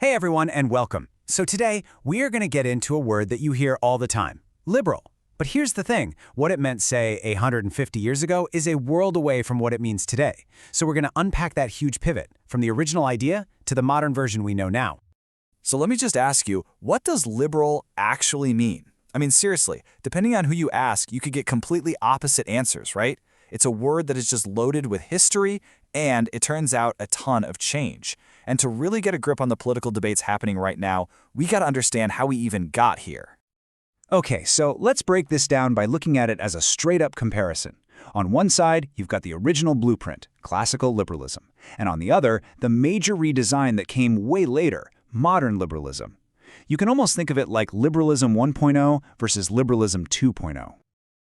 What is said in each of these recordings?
Hey everyone, and welcome. So today, we are going to get into a word that you hear all the time, liberal. But here's the thing, what it meant, say, 150 years ago is a world away from what it means today. So we're going to unpack that huge pivot, from the original idea to the modern version we know now. So let me just ask you, what does liberal actually mean? I mean, seriously, depending on who you ask, you could get completely opposite answers, right? It's a word that is just loaded with history, and it turns out a ton of change. And to really get a grip on the political debates happening right now, we got to understand how we even got here. Okay, so let's break this down by looking at it as a straight-up comparison. On one side, you've got the original blueprint, classical liberalism. And on the other, the major redesign that came way later, modern liberalism. You can almost think of it like Liberalism 1.0 versus Liberalism 2.0.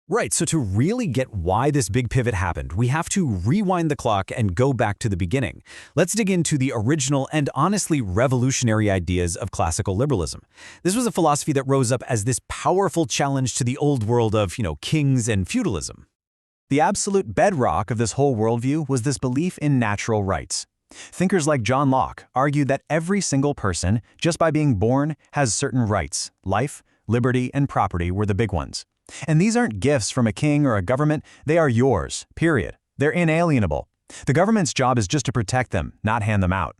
Right, so to really get why this big pivot happened, we have to rewind the clock and go back to the beginning. Let's dig into the original and honestly revolutionary ideas of classical liberalism. This was a philosophy that rose up as this powerful challenge to the old world of, kings and feudalism. The absolute bedrock of this whole worldview was this belief in natural rights. Thinkers like John Locke argued that every single person, just by being born, has certain rights. Life, liberty, and property were the big ones. And these aren't gifts from a king or a government, they are yours, period. They're inalienable. The government's job is just to protect them, not hand them out.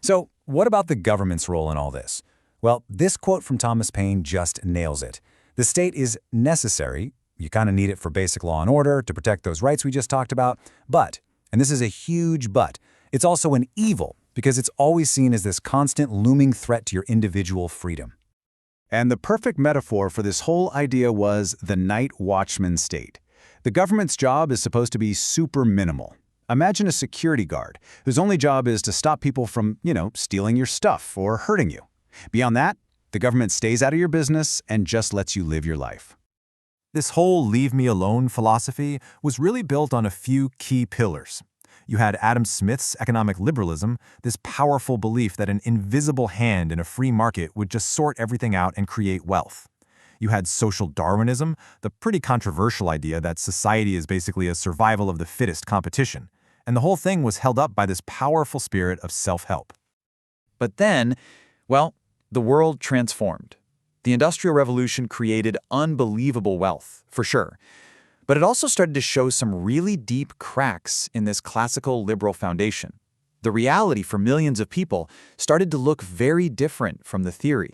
So, what about the government's role in all this? Well, this quote from Thomas Paine just nails it. The state is necessary, you kind of need it for basic law and order, to protect those rights we just talked about, but, and this is a huge but, it's also an evil because it's always seen as this constant looming threat to your individual freedom. And the perfect metaphor for this whole idea was the night watchman state. The government's job is supposed to be super minimal. Imagine a security guard whose only job is to stop people from, stealing your stuff or hurting you. Beyond that, the government stays out of your business and just lets you live your life. This whole leave me alone philosophy was really built on a few key pillars. You had Adam Smith's economic liberalism, this powerful belief that an invisible hand in a free market would just sort everything out and create wealth. You had social Darwinism, the pretty controversial idea that society is basically a survival of the fittest competition. And the whole thing was held up by this powerful spirit of self-help. But then, the world transformed. The Industrial Revolution created unbelievable wealth, for sure. But it also started to show some really deep cracks in this classical liberal foundation. The reality for millions of people started to look very different from the theory.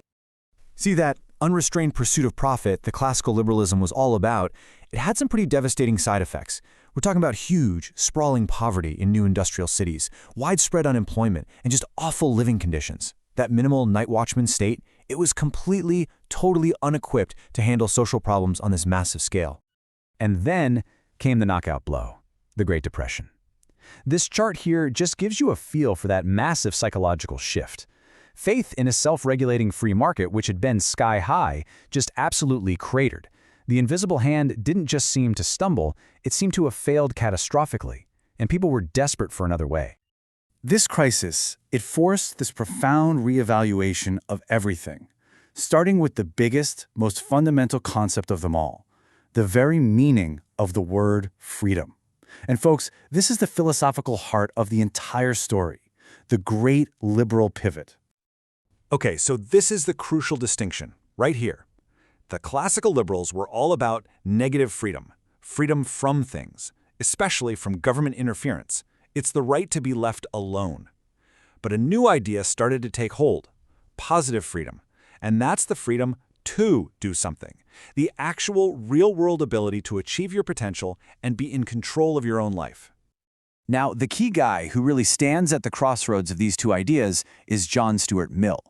See, that unrestrained pursuit of profit the classical liberalism was all about, it had some pretty devastating side effects. We're talking about huge, sprawling poverty in new industrial cities, widespread unemployment, and just awful living conditions. That minimal night watchman state, it was completely, totally unequipped to handle social problems on this massive scale. And then came the knockout blow, the Great Depression. This chart here just gives you a feel for that massive psychological shift. Faith in a self-regulating free market, which had been sky high, just absolutely cratered. The invisible hand didn't just seem to stumble, it seemed to have failed catastrophically, and people were desperate for another way. This crisis, it forced this profound reevaluation of everything, starting with the biggest, most fundamental concept of them all, the very meaning of the word freedom. And folks, this is the philosophical heart of the entire story, the great liberal pivot. Okay, so this is the crucial distinction, right here. The classical liberals were all about negative freedom, freedom from things, especially from government interference. It's the right to be left alone. But a new idea started to take hold, positive freedom, and that's the freedom to do something, the actual real-world ability to achieve your potential and be in control of your own life. Now, the key guy who really stands at the crossroads of these two ideas is John Stuart Mill.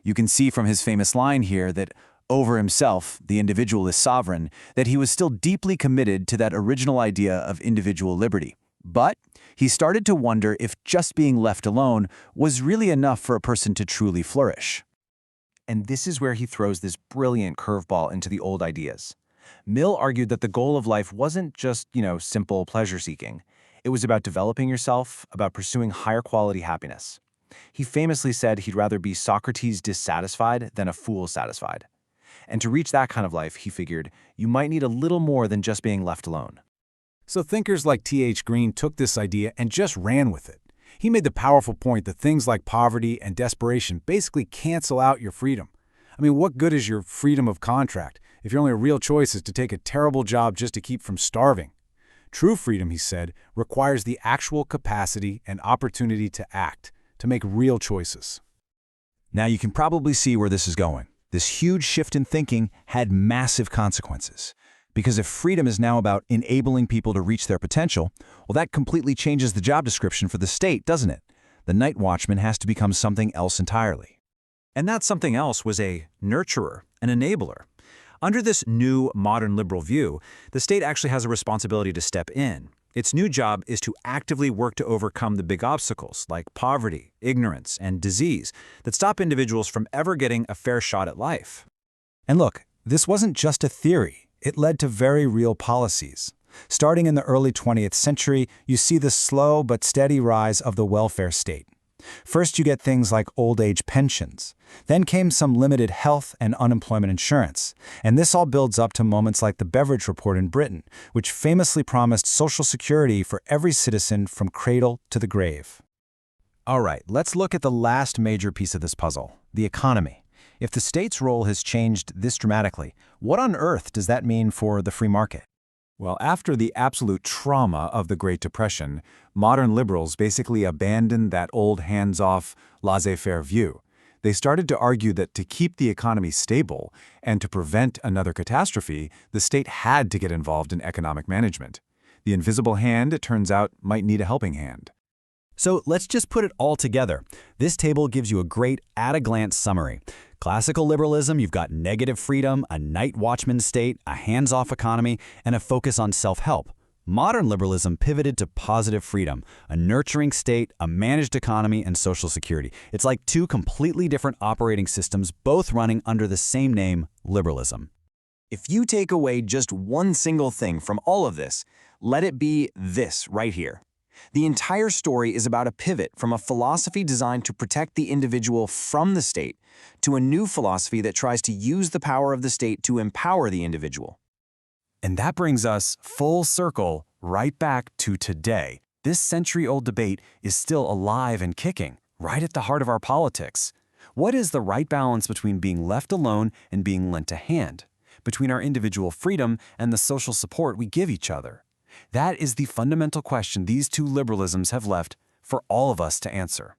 You can see from his famous line here that over himself, the individual is sovereign, that he was still deeply committed to that original idea of individual liberty. But he started to wonder if just being left alone was really enough for a person to truly flourish. And this is where he throws this brilliant curveball into the old ideas. Mill argued that the goal of life wasn't just, simple pleasure-seeking. It was about developing yourself, about pursuing higher quality happiness. He famously said he'd rather be Socrates dissatisfied than a fool satisfied. And to reach that kind of life, he figured, you might need a little more than just being left alone. So thinkers like T.H. Green took this idea and just ran with it. He made the powerful point that things like poverty and desperation basically cancel out your freedom. I mean, what good is your freedom of contract if your only real choice is to take a terrible job just to keep from starving? True freedom, he said, requires the actual capacity and opportunity to act, to make real choices. Now you can probably see where this is going. This huge shift in thinking had massive consequences. Because if freedom is now about enabling people to reach their potential, well, that completely changes the job description for the state, doesn't it? The night watchman has to become something else entirely. And that something else was a nurturer, an enabler. Under this new, modern liberal view, the state actually has a responsibility to step in. Its new job is to actively work to overcome the big obstacles like poverty, ignorance, and disease that stop individuals from ever getting a fair shot at life. And look, this wasn't just a theory. It led to very real policies. Starting in the early 20th century, you see the slow but steady rise of the welfare state. First, you get things like old age pensions. Then came some limited health and unemployment insurance. And this all builds up to moments like the Beveridge Report in Britain, which famously promised Social Security for every citizen from cradle to the grave. All right, let's look at the last major piece of this puzzle, the economy. If the state's role has changed this dramatically, what on earth does that mean for the free market? Well, after the absolute trauma of the Great Depression, modern liberals basically abandoned that old hands-off, laissez-faire view. They started to argue that to keep the economy stable and to prevent another catastrophe, the state had to get involved in economic management. The invisible hand, it turns out, might need a helping hand. So let's just put it all together. This table gives you a great at-a-glance summary. Classical liberalism, you've got negative freedom, a night watchman state, a hands-off economy, and a focus on self-help. Modern liberalism pivoted to positive freedom, a nurturing state, a managed economy, and social security. It's like two completely different operating systems, both running under the same name, liberalism. If you take away just one single thing from all of this, let it be this right here. The entire story is about a pivot from a philosophy designed to protect the individual from the state to a new philosophy that tries to use the power of the state to empower the individual. And that brings us full circle right back to today. This century-old debate is still alive and kicking, right at the heart of our politics. What is the right balance between being left alone and being lent a hand? Between our individual freedom and the social support we give each other? That is the fundamental question these two liberalisms have left for all of us to answer.